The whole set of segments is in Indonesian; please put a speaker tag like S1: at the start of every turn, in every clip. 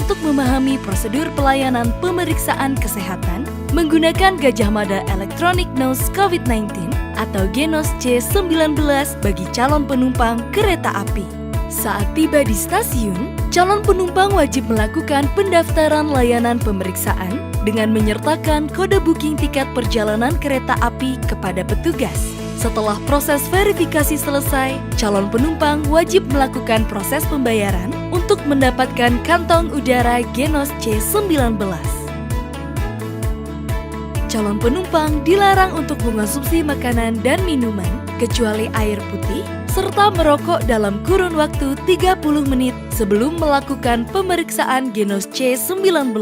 S1: untuk memahami prosedur pelayanan pemeriksaan kesehatan menggunakan Gajah Mada Electronic Nose COVID-19 atau Genos C19 bagi calon penumpang kereta api. Saat tiba di stasiun, calon penumpang wajib melakukan pendaftaran layanan pemeriksaan dengan menyertakan kode booking tiket perjalanan kereta api kepada petugas. Setelah proses verifikasi selesai, calon penumpang wajib melakukan proses pembayaran untuk mendapatkan kantong udara Genos C19. Calon penumpang dilarang untuk mengonsumsi makanan dan minuman kecuali air putih serta merokok dalam kurun waktu 30 menit sebelum melakukan pemeriksaan Genos C19.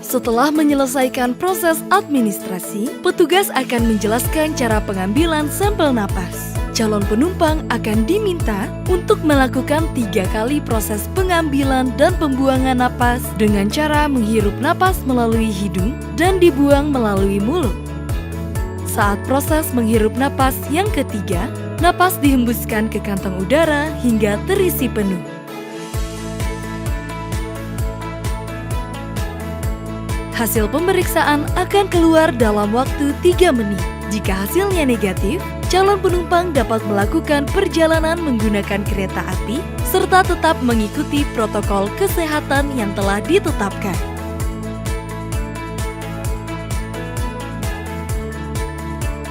S1: Setelah menyelesaikan proses administrasi, petugas akan menjelaskan cara pengambilan sampel napas. Calon penumpang akan diminta untuk melakukan 3 kali proses pengambilan dan pembuangan napas dengan cara menghirup napas melalui hidung dan dibuang melalui mulut. Saat proses menghirup napas yang ketiga, napas dihembuskan ke kantong udara hingga terisi penuh. Hasil pemeriksaan akan keluar dalam waktu 3 menit. Jika hasilnya negatif, calon penumpang dapat melakukan perjalanan menggunakan kereta api serta tetap mengikuti protokol kesehatan yang telah ditetapkan.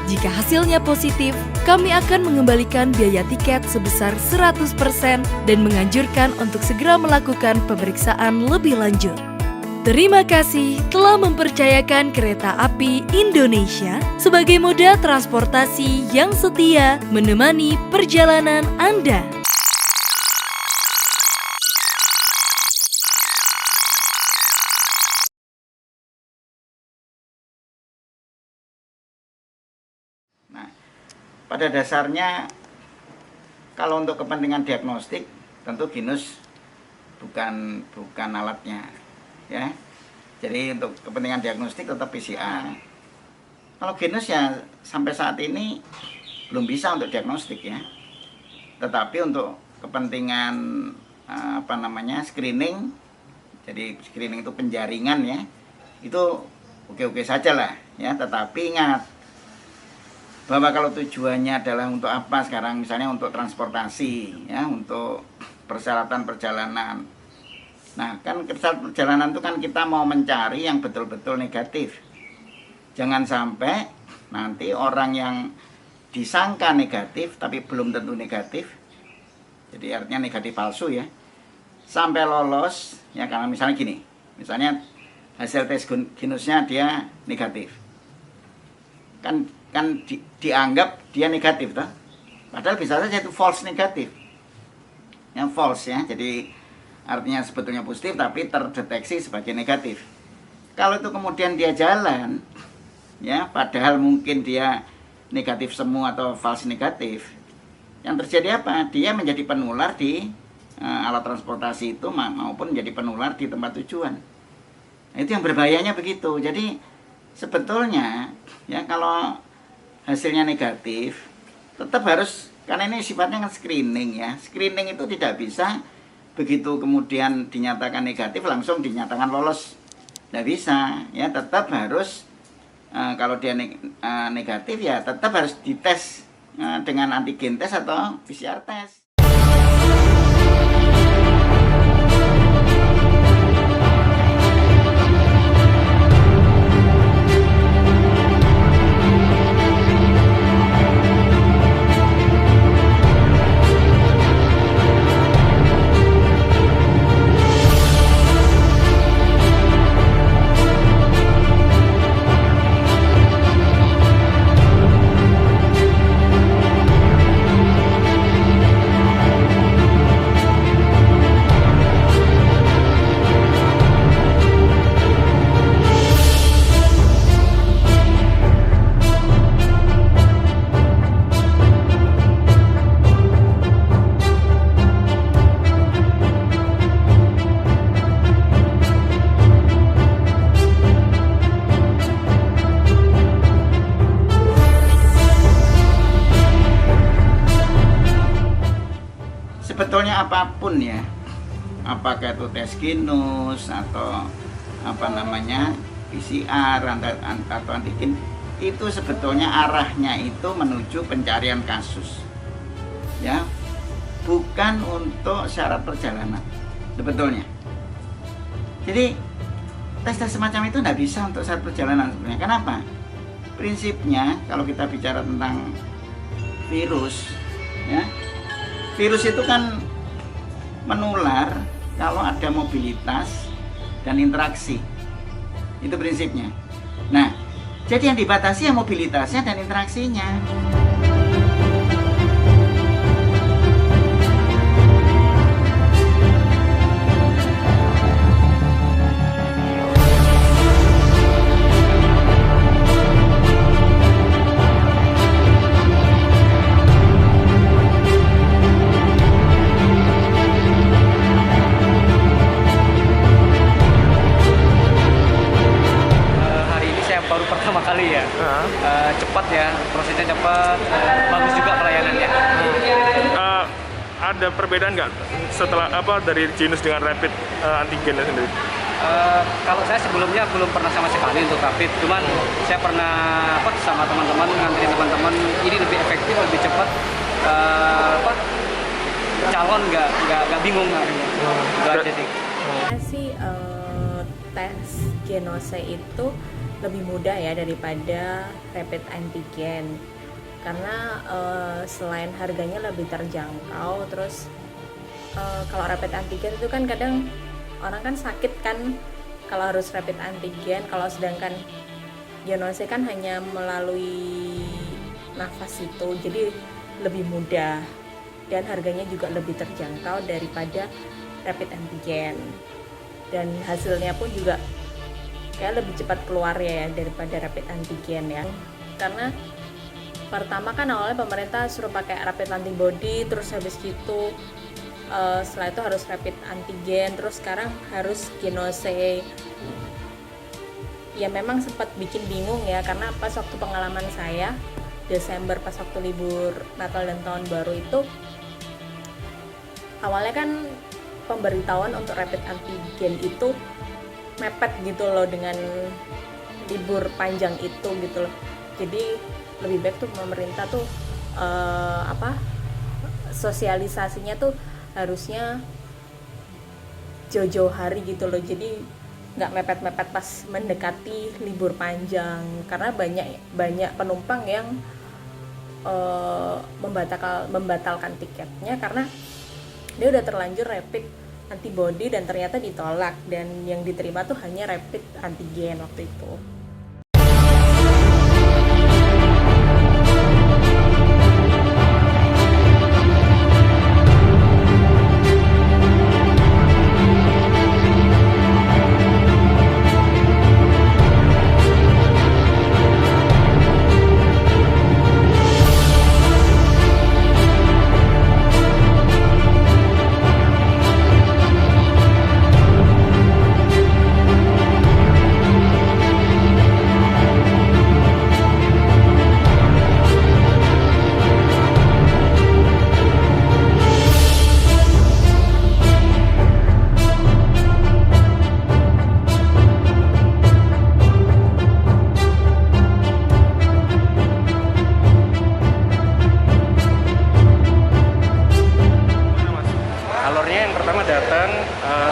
S1: Jika hasilnya positif, kami akan mengembalikan biaya tiket sebesar 100% dan menganjurkan untuk segera melakukan pemeriksaan lebih lanjut. Terima kasih telah mempercayakan Kereta Api Indonesia sebagai moda transportasi yang setia menemani perjalanan Anda.
S2: Nah, pada dasarnya kalau untuk kepentingan diagnostik tentu Genos bukan alatnya. Ya, jadi untuk kepentingan diagnostik tetap PCR. Kalau Genos ya sampai saat ini belum bisa untuk diagnostik ya. Tetapi untuk kepentingan screening, jadi screening itu penjaringan ya, itu oke-oke saja lah ya. Tetapi ingat bahwa kalau tujuannya adalah untuk apa sekarang, misalnya untuk transportasi ya, untuk persyaratan perjalanan. Nah, kan perjalanan itu kan kita mau mencari yang betul-betul negatif. Jangan sampai nanti orang yang disangka negatif tapi belum tentu negatif, jadi artinya negatif palsu ya, sampai lolos ya, karena misalnya gini, misalnya hasil tes Genosnya dia negatif, kan dianggap dia negatif toh, padahal bisa saja itu false negatif, yang false ya, jadi artinya sebetulnya positif tapi terdeteksi sebagai negatif. Kalau itu kemudian dia jalan ya, padahal mungkin dia negatif semua atau false negatif, yang terjadi apa? Dia menjadi penular di alat transportasi itu maupun menjadi penular di tempat tujuan. Nah, itu yang berbahayanya begitu. Jadi sebetulnya ya kalau hasilnya negatif tetap harus, karena ini sifatnya kan screening ya. Screening itu tidak bisa begitu kemudian dinyatakan negatif langsung dinyatakan lolos, tidak bisa ya, tetap harus kalau dia negatif ya tetap harus dites dengan antigen tes atau PCR tes. Sebetulnya apapun ya, apakah itu tes genus atau apa namanya PCR atau antigen, itu sebetulnya arahnya itu menuju pencarian kasus, ya, bukan untuk syarat perjalanan sebetulnya. Jadi tes semacam itu tidak bisa untuk syarat perjalanan sebenarnya. Kenapa? Prinsipnya kalau kita bicara tentang virus, ya, virus itu kan menular kalau ada mobilitas dan interaksi. Itu prinsipnya. Nah, jadi yang dibatasi ya mobilitasnya dan interaksinya.
S3: Baru pertama kali ya, cepat ya, prosesnya cepat, bagus juga pelayanannya.
S4: Ada perbedaan nggak setelah dari genus dengan rapid antigen sendiri?
S3: Kalau saya sebelumnya belum pernah sama sekali untuk rapid, cuman saya pernah sama teman-teman, ngantri teman-teman, ini lebih efektif, lebih cepat, calon nggak bingung akhirnya. Itu aja sih.
S5: Sih tes genose itu lebih mudah ya daripada rapid antigen, karena selain harganya lebih terjangkau, terus kalau rapid antigen itu kan kadang orang kan sakit kan kalau harus rapid antigen, kalau sedangkan genose kan hanya melalui nafas itu, jadi lebih mudah dan harganya juga lebih terjangkau daripada rapid antigen, dan hasilnya pun juga kayak lebih cepat keluar ya daripada rapid antigen ya. Karena pertama kan awalnya pemerintah suruh pakai rapid antibody, terus habis gitu setelah itu harus rapid antigen, terus sekarang harus genose. Ya memang sempat bikin bingung ya, karena pas waktu pengalaman saya Desember pas waktu libur Natal dan Tahun Baru itu, awalnya kan pemberitahuan untuk rapid antigen itu mepet gitu loh dengan libur panjang itu gitu loh. Jadi lebih baik tuh pemerintah tuh sosialisasinya tuh harusnya jauh-jauh hari gitu loh, jadi nggak mepet-mepet pas mendekati libur panjang, karena banyak penumpang yang membatalkan tiketnya karena dia udah terlanjur rapid antibody dan ternyata ditolak, dan yang diterima tuh hanya rapid antigen waktu itu.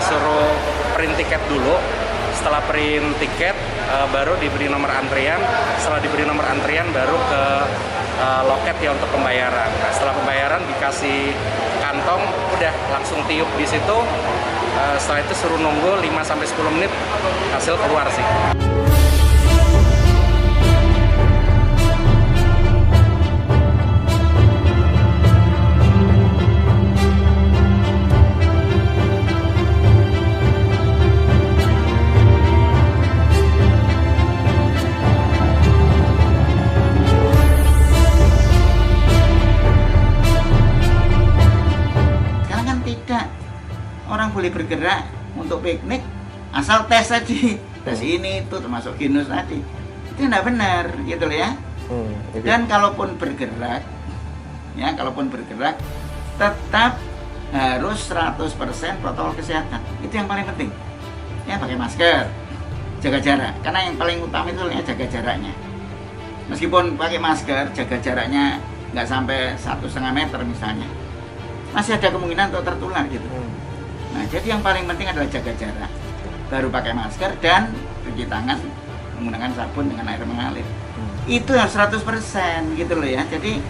S3: Suruh print tiket dulu, setelah print tiket baru diberi nomor antrian, setelah diberi nomor antrian baru ke loket ya untuk pembayaran. Nah, setelah pembayaran dikasih kantong, udah langsung tiup di situ. Setelah itu suruh nunggu 5-10 menit hasil keluar sih.
S2: Orang boleh bergerak untuk piknik asal tes tadi, tes ini itu termasuk genus tadi, itu tidak benar gitu loh ya. Dan kalaupun bergerak ya, tetap harus 100% protokol kesehatan. Itu yang paling penting. Ya, pakai masker, jaga jarak. Karena yang paling utama itu ya jaga jaraknya. Meskipun pakai masker, jaga jaraknya nggak sampai 1,5 meter misalnya, masih ada kemungkinan untuk tertular gitu. Nah, jadi yang paling penting adalah jaga jarak. Baru pakai masker dan cuci tangan menggunakan sabun dengan air mengalir. Itu harus 100% gitu loh ya. Jadi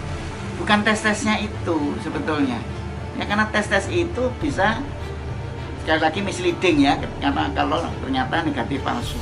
S2: bukan tes-tesnya itu sebetulnya. Ya, karena tes-tes itu bisa sekali lagi misleading ya, karena kalau ternyata negatif palsu.